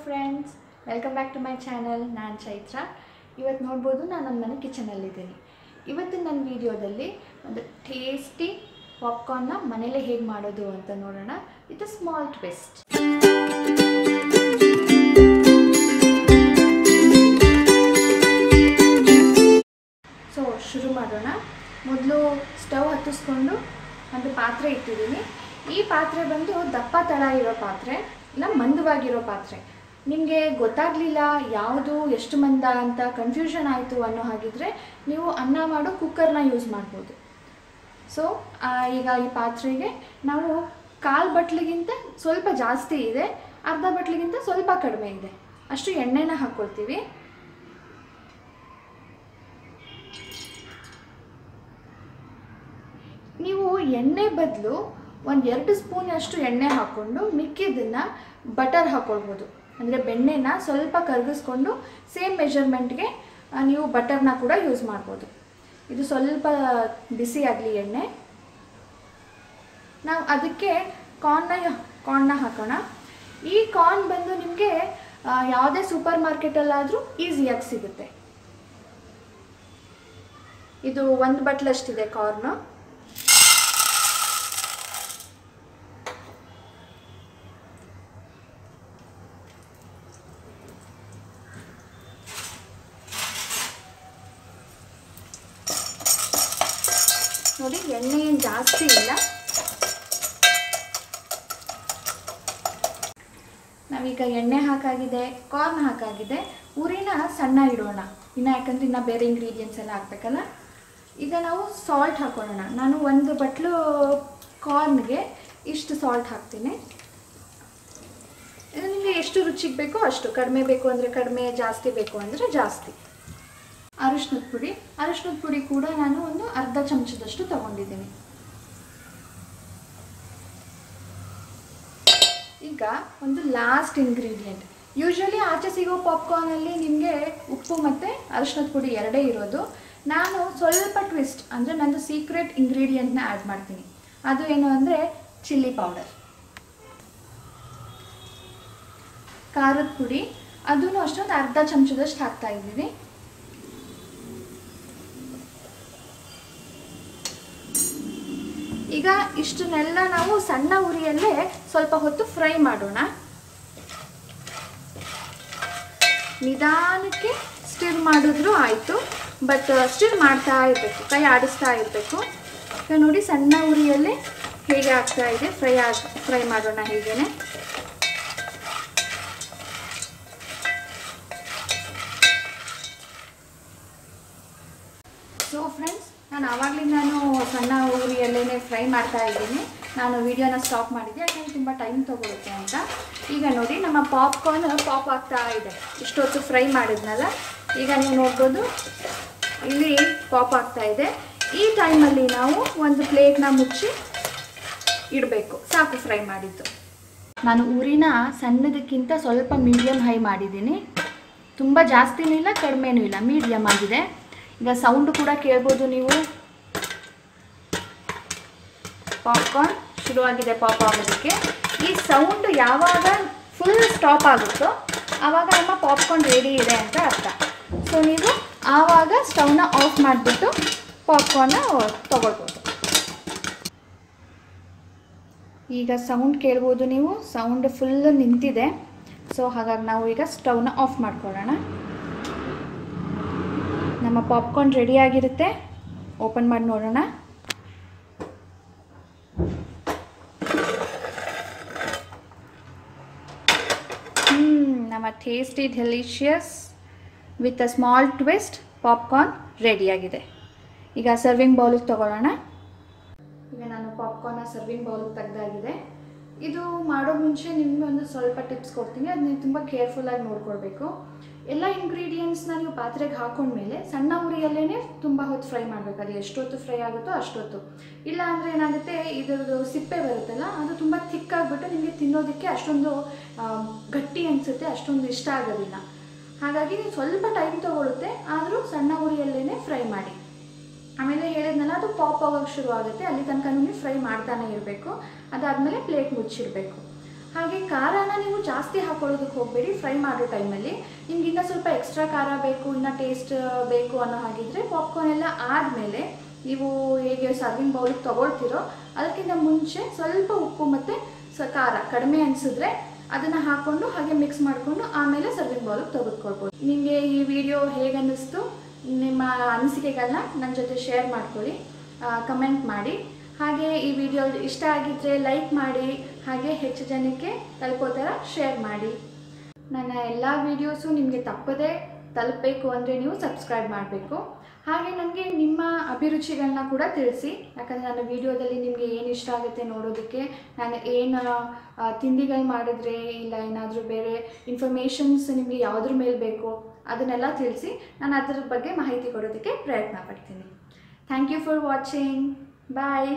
Friends, welcome back to my channel. ನಾನು ಚೈತ್ರ. ಇವತ್ತು ನೋಡ್ಬೋದು ನಾನು ನಮ್ಮ ಮನೆ ಕಿಚನಲ್ಲಿದ್ದೀನಿ. ಇವತ್ತಿನ ನನ್ನ ವಿಡಿಯೋದಲ್ಲಿ ಒಂದು ಟೇಸ್ಟಿ ಪಾಪ್ಕಾರ್ನ್ನ ಮನೇಲೇ ಹೇಗೆ ಮಾಡೋದು ಅಂತ ನೋಡೋಣ with a small twist. So ಶುರು ಮಾಡೋಣ. ಮೊದಲು ಸ್ಟವ್ ಹತ್ತಿಸ್ಕೊಂಡು ಒಂದು ಪಾತ್ರೆ ಇಟ್ಟಿದ್ದೀನಿ. ಈ ಪಾತ್ರೆ ಬಂದು ದಪ್ಪ ತಳ ಇರೋ ಪಾತ್ರೆ, ಇಲ್ಲ ಮಂದವಾಗಿರೋ ಪಾತ್ರೆ. ನಿಮಗೆ ಗೊತ್ತಾಗಲಿಲ್ಲ ಯಾವುದು ಎಷ್ಟು ಮಂದ ಅಂತ ಕನ್ಫ್ಯೂಷನ್ ಆಯಿತು ಅನ್ನೋ ಹಾಗಿದ್ರೆ ನೀವು ಅನ್ನ ಮಾಡೋ ಕುಕ್ಕರ್ನ ಯೂಸ್ ಮಾಡ್ಬೋದು. ಸೊ ಈಗ ಈ ಪಾತ್ರೆಗೆ ನಾವು 1/4 ಬಟ್ಲಿಗಿಂತ ಸ್ವಲ್ಪ ಜಾಸ್ತಿ ಇದೆ, ಅರ್ಧ ಬಟ್ಲಿಗಿಂತ ಸ್ವಲ್ಪ ಕಡಿಮೆ ಇದೆ ಅಷ್ಟು ಎಣ್ಣೆನ ಹಾಕ್ಕೊಳ್ತೀವಿ. ನೀವು ಎಣ್ಣೆ ಬದಲು 1-2 ಸ್ಪೂನಷ್ಟು ಎಣ್ಣೆ ಹಾಕ್ಕೊಂಡು ಮಿಕ್ಕಿದ್ದನ್ನು ಬಟರ್ ಹಾಕ್ಕೊಳ್ಬೋದು. ಅಂದರೆ ಬೆಣ್ಣೆನ ಸ್ವಲ್ಪ ಕರಗಿಸ್ಕೊಂಡು ಸೇಮ್ ಮೆಜರ್ಮೆಂಟ್ಗೆ ನೀವು ಬಟರ್ನ ಕೂಡ ಯೂಸ್ ಮಾಡ್ಬೋದು. ಇದು ಸ್ವಲ್ಪ ಬಿಸಿ ಆಗಲಿ ಎಣ್ಣೆ. ನಾವು ಅದಕ್ಕೆ ಕಾರ್ನ್ನ ಹಾಕೋಣ. ಈ ಕಾರ್ನ್ ಬಂದು ನಿಮಗೆ ಯಾವುದೇ ಸೂಪರ್ ಮಾರ್ಕೆಟಲ್ಲಾದರೂ ಈಸಿಯಾಗಿ ಸಿಗುತ್ತೆ. ಇದು 1 ಬಟ್ಲಷ್ಟಿದೆ ಕಾರ್ನು. ನೋಡಿ, ಎಣ್ಣೆ ಏನು ಜಾಸ್ತಿ ಇಲ್ಲ. ನಾವೀಗ ಎಣ್ಣೆ ಹಾಕಾಗಿದೆ, ಕಾರ್ನ್ ಹಾಕಾಗಿದೆ. ಉರಿನ ಸಣ್ಣ ಇಡೋಣ ಯಾಕಂದರೆ ಇನ್ನು ಬೇರೆ ಇಂಗ್ರೀಡಿಯೆಂಟ್ಸ್ ಎಲ್ಲ ಹಾಕಬೇಕಲ್ಲ. ಈಗ ನಾವು ಸಾಲ್ಟ್ ಹಾಕೊಳ್ಳೋಣ. ನಾನು 1 ಬಟ್ಲು ಕಾರ್ನ್ಗೆ ಇಷ್ಟು ಸಾಲ್ಟ್ ಹಾಕ್ತೀನಿ. ಇದು ನಿಮಗೆ ಎಷ್ಟು ರುಚಿಗೆ ಬೇಕೋ ಅಷ್ಟು, ಕಡಿಮೆ ಬೇಕು ಅಂದರೆ ಕಡಿಮೆ, ಜಾಸ್ತಿ ಬೇಕು ಅಂದರೆ ಜಾಸ್ತಿ. ಅರಿಶಿನದ ಪುಡಿ ಕೂಡ ನಾನು ಒಂದು ಅರ್ಧ ಚಮಚದಷ್ಟು ತಗೊಂಡಿದ್ದೀನಿ. ಈಗ ಒಂದು ಲಾಸ್ಟ್ ಇಂಗ್ರೀಡಿಯೆಂಟ್. ಯೂಶ್ವಲಿ ಆಚೆ ಸಿಗೋ ಪಾಪ್ಕಾರ್ನಲ್ಲಿ ನಿಮಗೆ ಉಪ್ಪು ಮತ್ತು ಅರಿಶಿನದ ಪುಡಿ ಎರಡೇ ಇರೋದು. ನಾನು ಸ್ವಲ್ಪ ಟ್ವಿಸ್ಟ್ ಅಂದರೆ ನಂದು ಸೀಕ್ರೆಟ್ ಇಂಗ್ರೀಡಿಯೆಂಟ್ನ ಆ್ಯಡ್ ಮಾಡ್ತೀನಿ. ಅದು ಏನು ಅಂದರೆ ಚಿಲ್ಲಿ ಪೌಡರ್, ಖಾರದ ಪುಡಿ. ಅದೂ ಅಷ್ಟೊಂದು ಅರ್ಧ ಚಮಚದಷ್ಟು ಹಾಕ್ತಾ ಇದ್ದೀನಿ. ಈಗ ಇಷ್ಟನ್ನೆಲ್ಲ ನಾವು ಸಣ್ಣ ಉರಿಯಲ್ಲೇ ಸ್ವಲ್ಪ ಹೊತ್ತು ಫ್ರೈ ಮಾಡೋಣ. ನಿಧಾನಕ್ಕೆ ಸ್ಟಿರ್ ಮಾಡಿದ್ರೂ ಆಯಿತು, ಬಟ್ ಸ್ಟಿರ್ ಮಾಡ್ತಾ ಇರಬೇಕು, ಕೈ ಆಡಿಸ್ತಾ ಇರಬೇಕು. ಈಗ ನೋಡಿ, ಸಣ್ಣ ಉರಿಯಲ್ಲೇ ಹೇಗೆ ಆಗ್ತಾ ಇದೆ, ಫ್ರೈ ಮಾಡೋಣ ಹೀಗೇನೆ. ಸೊ ಫ್ರೆಂಡ್ಸ್, ನಾನು ಸಣ್ಣ ಉರಿಯಲ್ಲೇ ಫ್ರೈ ಮಾಡ್ತಾ ಇದ್ದೀನಿ. ನಾನು ವಿಡಿಯೋನ ಸ್ಟಾಪ್ ಮಾಡಿದ್ದೆ ಯಾಕಂದರೆ ತುಂಬ ಟೈಮ್ ತೊಗೊಳುತ್ತೆ ಅಂತ. ಈಗ ನೋಡಿ, ನಮ್ಮ ಪಾಪ್ಕಾರ್ನ್ ಪಾಪ್ ಆಗ್ತಾ ಇದೆ. ಇಷ್ಟೊತ್ತು ಫ್ರೈ ಮಾಡಿದ್ನಲ್ಲ, ಈಗ ನೀವು ನೋಡ್ಬೋದು ಇಲ್ಲಿ ಪಾಪ್ ಆಗ್ತಾ ಇದೆ. ಈ ಟೈಮಲ್ಲಿ ನಾವು ಒಂದು ಪ್ಲೇಟ್ನ ಮುಚ್ಚಿ ಇಡಬೇಕು. ಸಾಕು ಫ್ರೈ ಮಾಡಿದ್ದು. ನಾನು ಉರಿನ ಸಣ್ಣದಕ್ಕಿಂತ ಸ್ವಲ್ಪ ಮೀಡಿಯಮ್ ಹೈ ಮಾಡಿದ್ದೀನಿ. ತುಂಬ ಜಾಸ್ತಿನೂ ಇಲ್ಲ, ಕಡಿಮೆನೂ ಇಲ್ಲ, ಮೀಡಿಯಮ್ ಆಗಿದೆ. ಈಗ ಸೌಂಡು ಕೂಡ ಕೇಳ್ಬೋದು ನೀವು. ಪಾಪ್ಕಾರ್ನ್ ಶುರುವಾಗಿದೆ ಪಾಪ್ ಆಗೋದಕ್ಕೆ. ಈ ಸೌಂಡ್ ಯಾವಾಗ ಫುಲ್ ಸ್ಟಾಪ್ ಆಗುತ್ತೋ ಆವಾಗ ನಮ್ಮ ಪಾಪ್ಕಾರ್ನ್ ರೆಡಿ ಇದೆ ಅಂತ ಅರ್ಥ. ಸೊ ನೀವು ಆವಾಗ ಸ್ಟವ್ನ ಆಫ್ ಮಾಡಿಬಿಟ್ಟು ಪಾಪ್ಕಾರ್ನ್ನ ತೊಗೊಳ್ಬೋದು. ಈಗ ಸೌಂಡ್ ಕೇಳ್ಬೋದು ನೀವು, ಸೌಂಡ್ ಫುಲ್ ನಿಂತಿದೆ. ಸೊ ಹಾಗಾಗಿ ನಾವು ಈಗ ಸ್ಟವ್ನ ಆಫ್ ಮಾಡ್ಕೊಳ್ಳೋಣ. ನಮ್ಮ ಪಾಪ್ಕಾರ್ನ್ ರೆಡಿಯಾಗಿರುತ್ತೆ. ಓಪನ್ ಮಾಡಿ ನೋಡೋಣ. ನಮ್ಮ tasty delicious with a small twist popcorn ರೆಡಿಯಾಗಿದೆ. ಈಗ ಸರ್ವಿಂಗ್ ಬೌಲಿಗೆ ತೊಗೊಳ್ಳೋಣ. ಈಗ ನಾನು ಪಾಪ್ಕಾರ್ನ್ನ ಸರ್ವಿಂಗ್ ಬೌಲಿಗೆ ತೆಗೆದಾಗಿದೆ. ಇದು ಮಾಡೋ ಮುಂಚೆ ನಿಮಗೆ ಒಂದು ಸ್ವಲ್ಪ ಟಿಪ್ಸ್ ಕೊಡ್ತೀನಿ. ಅದು ನೀವು ತುಂಬ ಕೇರ್ಫುಲ್ಲಾಗಿ ನೋಡ್ಕೊಳ್ಬೇಕು. ಎಲ್ಲ ಇಂಗ್ರೀಡಿಯೆಂಟ್ಸ್ನ ನೀವು ಪಾತ್ರೆಗೆ ಹಾಕೊಂಡ್ಮೇಲೆ ಸಣ್ಣ ಉರಿಯಲ್ಲೇ ತುಂಬ ಹೊತ್ತು ಫ್ರೈ ಮಾಡಬೇಕು. ಅದು ಎಷ್ಟೊತ್ತು ಫ್ರೈ ಆಗುತ್ತೋ ಅಷ್ಟೊತ್ತು. ಇಲ್ಲ ಅಂದರೆ ಏನಾಗುತ್ತೆ, ಇದರದ್ದು ಸಿಪ್ಪೆ ಬರುತ್ತಲ್ಲ, ಅದು ತುಂಬ ಥಿಕ್ಕಾಗಿಬಿಟ್ಟು ನಿಮಗೆ ತಿನ್ನೋದಕ್ಕೆ ಅಷ್ಟೊಂದು ಗಟ್ಟಿ ಅನಿಸುತ್ತೆ, ಅಷ್ಟೊಂದು ಇಷ್ಟ ಆಗೋದಿಲ್ಲ. ಹಾಗಾಗಿ ಸ್ವಲ್ಪ ಟೈಮ್ ತೊಗೊಳುತ್ತೆ, ಆದರೂ ಸಣ್ಣ ಉರಿಯಲ್ಲೇ ಫ್ರೈ ಮಾಡಿ. ಆಮೇಲೆ ಹೇಳಿದ್ನಲ್ಲ, ಅದು ಪಾಪ್ ಆಗೋಕ್ಕೆ ಶುರು ಆಗುತ್ತೆ. ಅಲ್ಲಿ ತನಕ ನೀವು ಫ್ರೈ ಮಾಡ್ತಾನೆ ಇರಬೇಕು. ಅದಾದಮೇಲೆ ಪ್ಲೇಟ್ ಮುಚ್ಚಿಡಬೇಕು. ಹಾಗೆ ಖಾರನ ನೀವು ಜಾಸ್ತಿ ಹಾಕೊಳ್ಳೋದಕ್ಕೆ ಹೋಗಬೇಡಿ ಫ್ರೈ ಮಾಡೋ ಟೈಮಲ್ಲಿ. ನಿಮ್ಗೆ ಇನ್ನೂ ಸ್ವಲ್ಪ ಎಕ್ಸ್ಟ್ರಾ ಖಾರ ಬೇಕು, ಇನ್ನೂ ಟೇಸ್ಟ್ ಬೇಕು ಅನ್ನೋ ಹಾಗಿದ್ರೆ ಪಾಪ್ಕಾರ್ನ್ ಎಲ್ಲ ಆದಮೇಲೆ ನೀವು ಹೇಗೆ ಸರ್ವಿಂಗ್ ಬೌಲಿಗೆ ತೊಗೊಳ್ತಿರೋ ಅದಕ್ಕಿಂತ ಮುಂಚೆ ಸ್ವಲ್ಪ ಉಪ್ಪು ಮತ್ತು ಖಾರ ಕಡಿಮೆ ಅನಿಸಿದ್ರೆ ಅದನ್ನು ಹಾಕ್ಕೊಂಡು ಹಾಗೆ ಮಿಕ್ಸ್ ಮಾಡಿಕೊಂಡು ಆಮೇಲೆ ಸರ್ವಿಂಗ್ ಬೌಲಿಗೆ ತೆಗೆದುಕೊಳ್ಬೋದು. ನಿಮಗೆ ಈ ವಿಡಿಯೋ ಹೇಗೆ ಅನ್ನಿಸ್ತು, ನಿಮ್ಮ ಅನಿಸಿಕೆಗಳನ್ನ ನನ್ನ ಜೊತೆ ಶೇರ್ ಮಾಡ್ಕೊಳ್ಳಿ, ಕಮೆಂಟ್ ಮಾಡಿ. ಹಾಗೆ ಈ ವಿಡಿಯೋ ಇಷ್ಟ ಆಗಿದ್ದರೆ ಲೈಕ್ ಮಾಡಿ, ಹಾಗೆ ಹೆಚ್ಚು ಜನಕ್ಕೆ ತಲುಪೋ ಥರ ಶೇರ್ ಮಾಡಿ. ನನ್ನ ಎಲ್ಲ ವೀಡಿಯೋಸು ನಿಮಗೆ ತಪ್ಪದೇ ತಲುಪಬೇಕು ಅಂದರೆ ನೀವು ಸಬ್ಸ್ಕ್ರೈಬ್ ಮಾಡಬೇಕು. ಹಾಗೆ ನನಗೆ ನಿಮ್ಮ ಅಭಿರುಚಿಗಳನ್ನ ಕೂಡ ತಿಳಿಸಿ, ಯಾಕಂದರೆ ನನ್ನ ವೀಡಿಯೋದಲ್ಲಿ ನಿಮಗೆ ಏನು ಇಷ್ಟ ಆಗುತ್ತೆ ನೋಡೋದಕ್ಕೆ, ನಾನು ಏನು ತಿಂಡಿಗಳು ಮಾಡಿದ್ರೆ ಇಲ್ಲ ಏನಾದರೂ ಬೇರೆ ಇನ್ಫಾರ್ಮೇಷನ್ಸ್ ನಿಮಗೆ ಯಾವುದ್ರ ಮೇಲೆ ಬೇಕೋ ಅದನ್ನೆಲ್ಲ ತಿಳಿಸಿ, ನಾನು ಅದರ ಬಗ್ಗೆ ಮಾಹಿತಿ ಕೊಡೋದಕ್ಕೆ ಪ್ರಯತ್ನ ಪಡ್ತೀನಿ. Thank you for watching. Bye.